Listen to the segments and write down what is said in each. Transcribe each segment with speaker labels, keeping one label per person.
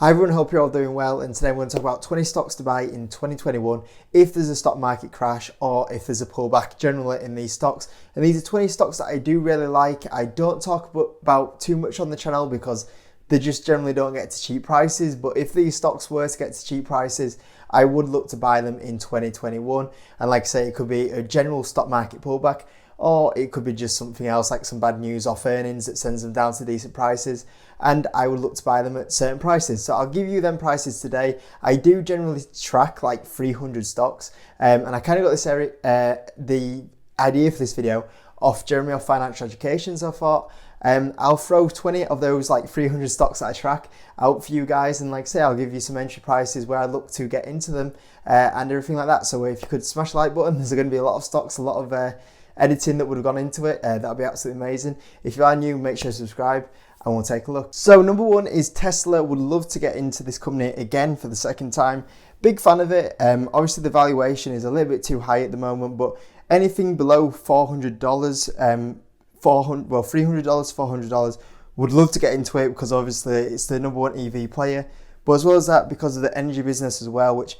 Speaker 1: Hi everyone, hope you're all doing well, and today I'm going to talk about 20 stocks to buy in 2021 if there's a stock market crash or if there's a pullback generally in these stocks. And these are 20 stocks that I do really like. I don't talk about too much on the channel because they just generally don't get to cheap prices, but if these stocks were to get to cheap prices, I would look to buy them in 2021. And like I say, it could be a general stock market pullback, or it could be just something else like some bad news off earnings that sends them down to decent prices, and I would look to buy them at certain prices. So I'll give you them prices today. I do generally track like 300 stocks, and I kind of got this the idea for this video off Jeremy off Financial Education. So I thought I'll throw 20 of those like 300 stocks that I track out for you guys, and like I say, I'll give you some entry prices where I look to get into them and everything like that. So if you could smash the like button, there's going to be a lot of stocks, a lot of editing that would have gone into it. That'll be absolutely amazing. If you are new, make sure to subscribe and we'll take a look. So number one is Tesla. Would love to get into this company again for the second time. Big fan of it. Obviously the valuation is a little bit too high at the moment, but anything below $400, $300, $400, would love to get into it because obviously it's the number one EV player. But as well as that, because of the energy business as well, which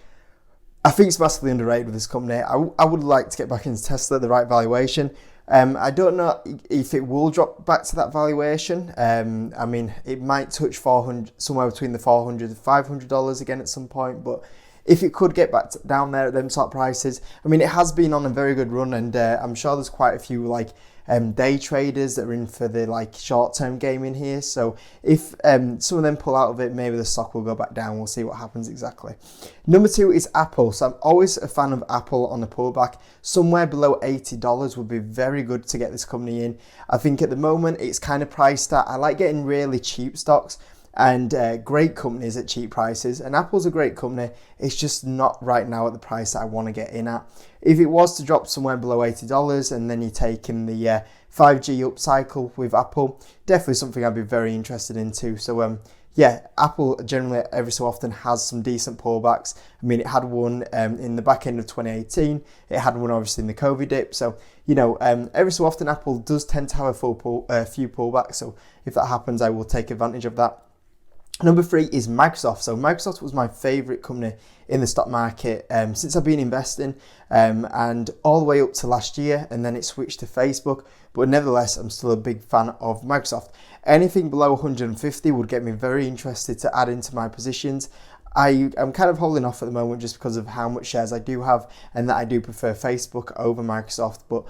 Speaker 1: I think it's massively underrated with this company. I would like to get back into Tesla at the right valuation. I don't know if it will drop back to that valuation. I mean, it might touch 400, somewhere between the $400 and $500 again at some point. But if it could get back down there at them sort of prices, I mean, it has been on a very good run, and I'm sure there's quite a few like day traders that are in for the like short-term game in here. So if some of them pull out of it, maybe the stock will go back down. We'll see what happens exactly. Number two is Apple. So I'm always a fan of Apple on the pullback. Somewhere below $80 would be very good to get this company in. I think at the moment it's kind of priced at, I like getting really cheap stocks and great companies at cheap prices, and Apple's a great company. It's just not right now at the price that I want to get in at. If it was to drop somewhere below $80 and then you're taking the 5G upcycle with Apple, definitely something I'd be very interested into. So yeah, Apple generally every so often has some decent pullbacks. I mean, it had one in the back end of 2018. It had one obviously in the COVID dip. So, you know, every so often Apple does tend to have a few pullbacks. So if that happens, I will take advantage of that. Number three is Microsoft. So Microsoft was my favorite company in the stock market since I've been investing, and all the way up to last year, and then it switched to Facebook. But nevertheless, I'm still a big fan of Microsoft. Anything below 150 would get me very interested to add into my positions. I'm kind of holding off at the moment just because of how much shares I do have, and that I do prefer Facebook over Microsoft. But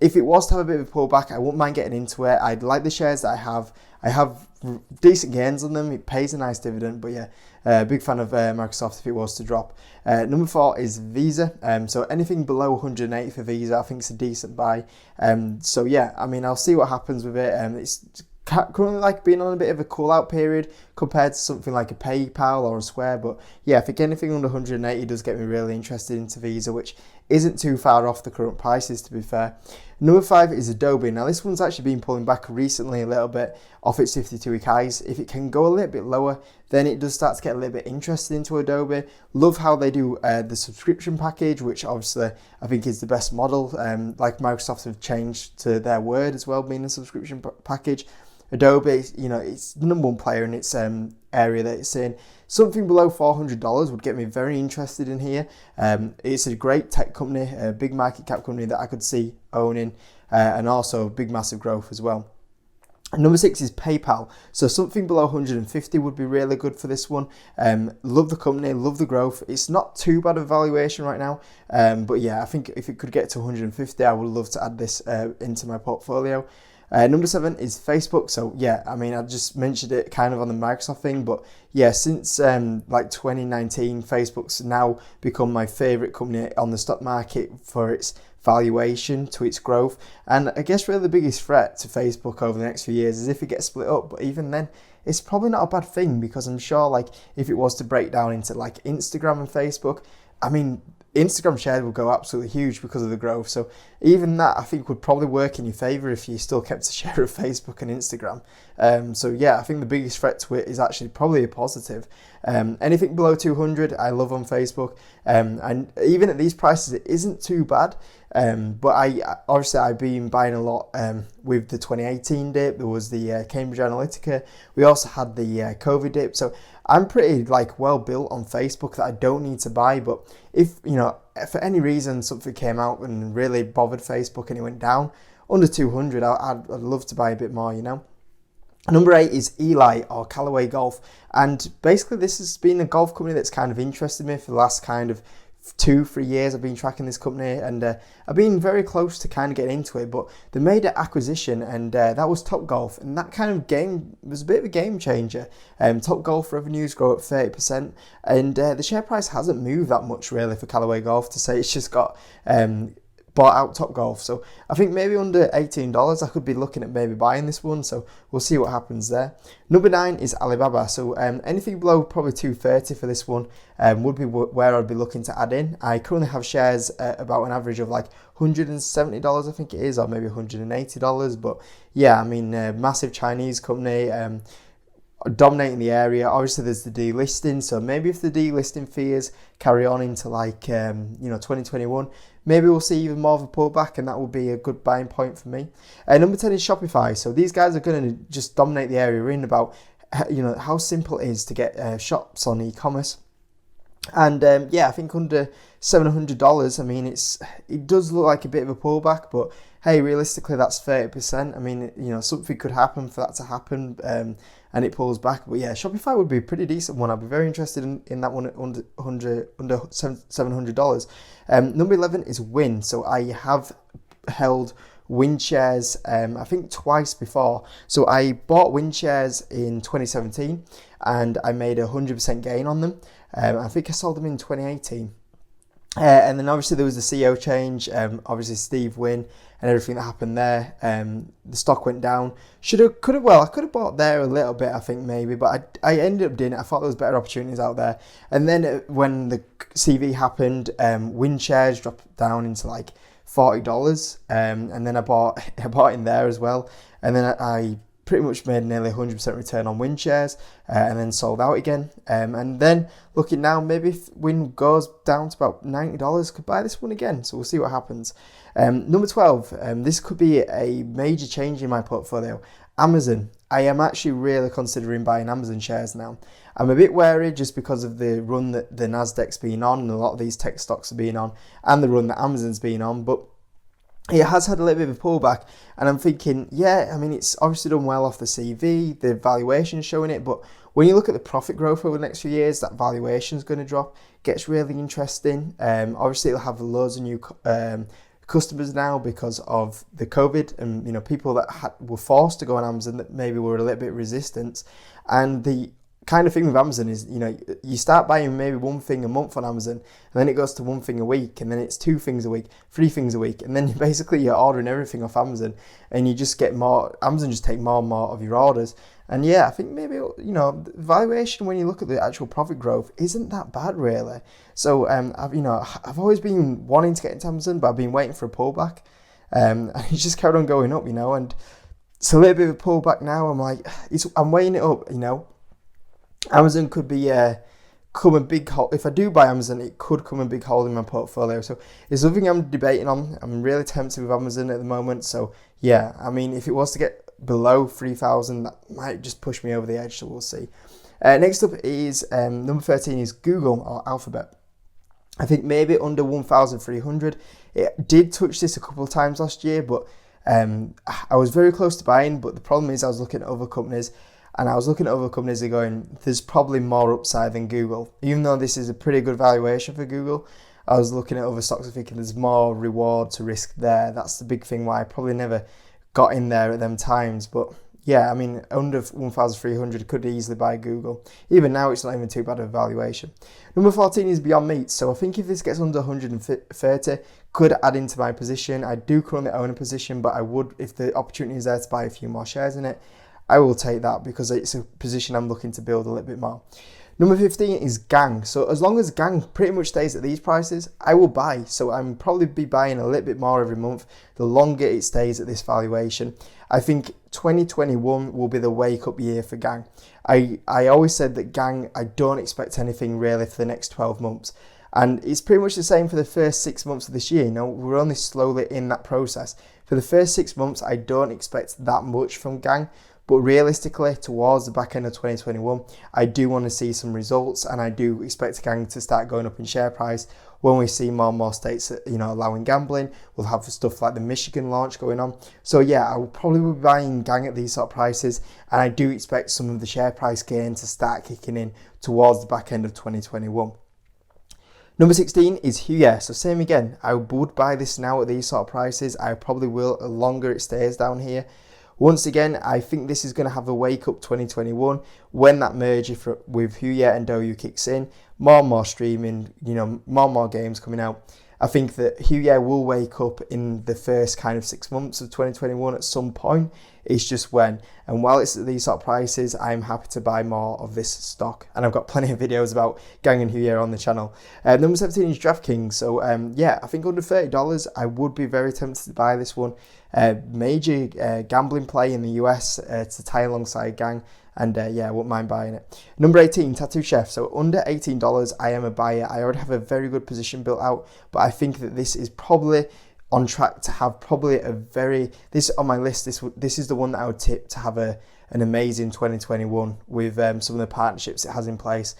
Speaker 1: if it was to have a bit of a pullback, I wouldn't mind getting into it. I'd like the shares that I have. I have decent gains on them. It pays a nice dividend, but yeah, big fan of Microsoft if it was to drop. Number four is Visa. So anything below 180 for Visa, I think is a decent buy. So yeah, I mean, I'll see what happens with it. It's currently like being on a bit of a cool out period compared to something like a PayPal or a Square, but yeah, I think anything under 180 does get me really interested into Visa, which isn't too far off the current prices, to be fair. Number five is Adobe. Now this one's actually been pulling back recently a little bit off its 52-week highs. If it can go a little bit lower, then it does start to get a little bit interested into Adobe. Love how they do the subscription package, which obviously I think is the best model. Like Microsoft have changed to their word as well, being a subscription package. Adobe, you know, it's the number one player in its area that it's in. Something below $400 would get me very interested in here. It's a great tech company, a big market cap company that I could see owning, and also big massive growth as well. Number six is PayPal. So something below 150 would be really good for this one. Love the company, love the growth. It's not too bad of valuation right now. But yeah, I think if it could get to 150, I would love to add this into my portfolio. Number seven is Facebook. So yeah, I mean, I just mentioned it kind of on the Microsoft thing, but yeah, since like 2019, Facebook's now become my favorite company on the stock market for its valuation to its growth. And I guess really the biggest threat to Facebook over the next few years is if it gets split up. But even then, it's probably not a bad thing, because I'm sure like if it was to break down into like Instagram and Facebook, I mean, Instagram shares will go absolutely huge because of the growth. So even that, I think, would probably work in your favor if you still kept a share of Facebook and Instagram. So yeah, I think the biggest threat to it is actually probably a positive. Anything below 200, I love on Facebook. And even at these prices, it isn't too bad. But I've been buying a lot with the 2018 dip. There was the Cambridge Analytica. We also had the COVID dip. So I'm pretty like well built on Facebook that I don't need to buy. But if, you know, for any reason something came out and really bothered Facebook and it went down under 200, I'd love to buy a bit more, you know. Number 8 is Eli or Callaway Golf, and basically this has been a golf company that's kind of interested me for the last kind of 2-3 years. I've been tracking this company, and I've been very close to kind of getting into it, but they made an acquisition, and that was Topgolf, and that kind of game was a bit of a game changer. Topgolf revenues grow at 30%, and the share price hasn't moved that much really for Callaway Golf to say it's just got bought out Topgolf. So I think maybe under $18 I could be looking at maybe buying this one, so we'll see what happens there. Number 9 is Alibaba, so anything below probably 230 for this one would be where I'd be looking to add in. I currently have shares at about an average of like $170 I think it is, or maybe $180, but yeah, I mean massive Chinese company, dominating the area. Obviously there's the delisting, so maybe if the delisting fears carry on into like 2021, maybe we'll see even more of a pullback, and that will be a good buying point for me. Number 10 is Shopify. So these guys are going to just dominate the area. We're in about how simple it is to get shops on e-commerce. And I think under $700, I mean, it does look like a bit of a pullback, but hey, realistically that's 30%. I mean, something could happen for that to happen, and it pulls back. But yeah, Shopify would be a pretty decent one. I'd be very interested in that one at under $700. Number 11 is Win. So I have held Win shares, I think twice before. So I bought Win shares in 2017, and I made 100% gain on them. I think I sold them in 2018. And then obviously there was the CEO change, obviously Steve Wynn and everything that happened there. The stock went down. I could have bought there a little bit, I think maybe, but I ended up doing it. I thought there was better opportunities out there. And then when the CV happened, Win shares dropped down into like $40, and then I bought in there as well. And then I pretty much made nearly 100% return on Win shares, and then sold out again. And then looking now, maybe if Win goes down to about $90, could buy this one again. So we'll see what happens. Number 12, this could be a major change in my portfolio. Amazon. I am actually really considering buying Amazon shares now. I'm a bit wary just because of the run that the Nasdaq's been on, and a lot of these tech stocks are being on, and the run that Amazon's been on, but it has had a little bit of a pullback, and I'm thinking, yeah, I mean, it's obviously done well off the CV, the valuation is showing it, but when you look at the profit growth over the next few years, that valuation is going to drop. Gets really interesting. Obviously, it'll have loads of new customers now because of the COVID, and people that were forced to go on Amazon that maybe were a little bit resistant. And the kind of thing with Amazon is, you start buying maybe one thing a month on Amazon, and then it goes to one thing a week, and then it's 2 things a week, 3 things a week, and then basically you're ordering everything off Amazon, and you just get more. Amazon just take more and more of your orders. And yeah, I think maybe the valuation, when you look at the actual profit growth, isn't that bad really. So I've always been wanting to get into Amazon, but I've been waiting for a pullback, and it's just carried on going up, and it's a little bit of a pullback now. I'm like, I'm weighing it up, Amazon could be come a big hold. If I do buy Amazon, it could come a big hold in my portfolio. So it's something I'm debating on. I'm really tempted with Amazon at the moment. So yeah, I mean, if it was to get below 3,000, that might just push me over the edge. So we'll see. Next up is number 13 is Google or Alphabet. I think maybe under 1,300. It did touch this a couple of times last year, but I was very close to buying. But the problem is I was looking at other companies. And I was looking at other companies and going, there's probably more upside than Google. Even though this is a pretty good valuation for Google, I was looking at other stocks and thinking there's more reward to risk there. That's the big thing why I probably never got in there at them times. But yeah, I mean, under 1,300 could easily buy Google. Even now, it's not even too bad of a valuation. Number 14 is Beyond Meat. So I think if this gets under 130, could add into my position. I do currently own a position, but I would, if the opportunity is there to buy a few more shares in it, I will take that because it's a position I'm looking to build a little bit more. Number 15 is Gang. So as long as Gang pretty much stays at these prices, I will buy. So I'm probably be buying a little bit more every month the longer it stays at this valuation. I think 2021 will be the wake up year for Gang. I always said that Gang, I don't expect anything really for the next 12 months. And it's pretty much the same for the first 6 months of this year. We're only slowly in that process. For the first 6 months, I don't expect that much from Gang. But realistically, towards the back end of 2021, I do want to see some results, and I do expect Gang to start going up in share price when we see more and more states, allowing gambling. We'll have stuff like the Michigan launch going on. So yeah, I will probably be buying Gang at these sort of prices, and I do expect some of the share price gain to start kicking in towards the back end of 2021. Number 16 is Huya. So same again, I would buy this now at these sort of prices. I probably will the longer it stays down here. Once again, I think this is going to have a wake up 2021 when that merger with Huya and Douyu kicks in. More and more streaming, more and more games coming out. I think that Huya will wake up in the first kind of 6 months of 2021 at some point. It's just when. And while it's at these sort of prices, I'm happy to buy more of this stock. And I've got plenty of videos about Gang and Huya on the channel. Number 17 is DraftKings. So yeah, I think under $30, I would be very tempted to buy this one. Major gambling play in the US to tie alongside Gang. And yeah, I wouldn't mind buying it. Number 18, Tattoo Chef. So under $18, I am a buyer. I already have a very good position built out, but I think that this is probably on track to have probably this on my list. This is the one that I would tip to have an amazing 2021 with some of the partnerships it has in place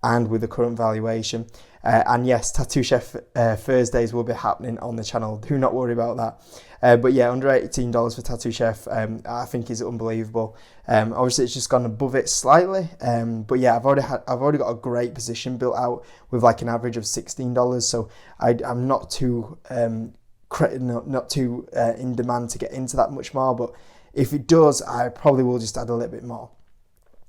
Speaker 1: and with the current valuation. And yes, Tattoo Chef Thursdays will be happening on the channel. Do not worry about that. But yeah, under $18 for Tattoo Chef, I think is unbelievable. Obviously, it's just gone above it slightly. But yeah, I've already got a great position built out with like an average of $16. So I'm not too in demand to get into that much more. But if it does, I probably will just add a little bit more.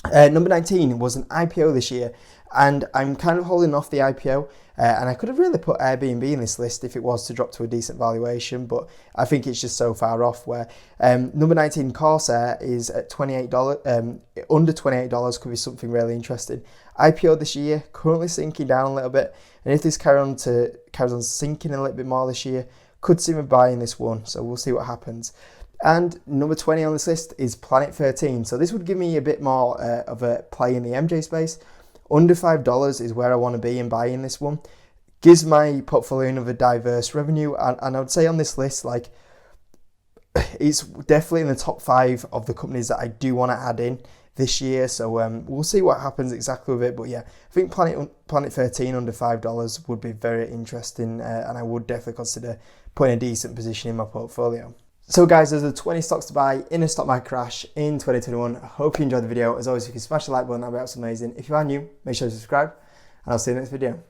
Speaker 1: Number 19 was an IPO this year, and I'm kind of holding off the IPO, and I could have really put Airbnb in this list if it was to drop to a decent valuation, but I think it's just so far off where number 19 Corsair is at $28, under $28 could be something really interesting. IPO this year, currently sinking down a little bit, and if this carries on sinking a little bit more this year, could see me buying this one, so we'll see what happens. And number 20 on this list is Planet 13. So this would give me a bit more of a play in the MJ space. Under $5 is where I want to be in buying this one. Gives my portfolio another diverse revenue. And I would say on this list, like, it's definitely in the top 5 of the companies that I do want to add in this year. So we'll see what happens exactly with it. But yeah, I think Planet 13 under $5 would be very interesting. And I would definitely consider putting a decent position in my portfolio. So guys, those are the 20 stocks to buy in a stock market crash in 2021. I hope you enjoyed the video. As always, if you can smash the like button, that'd be absolutely amazing. If you are new, make sure to subscribe, and I'll see you in the next video.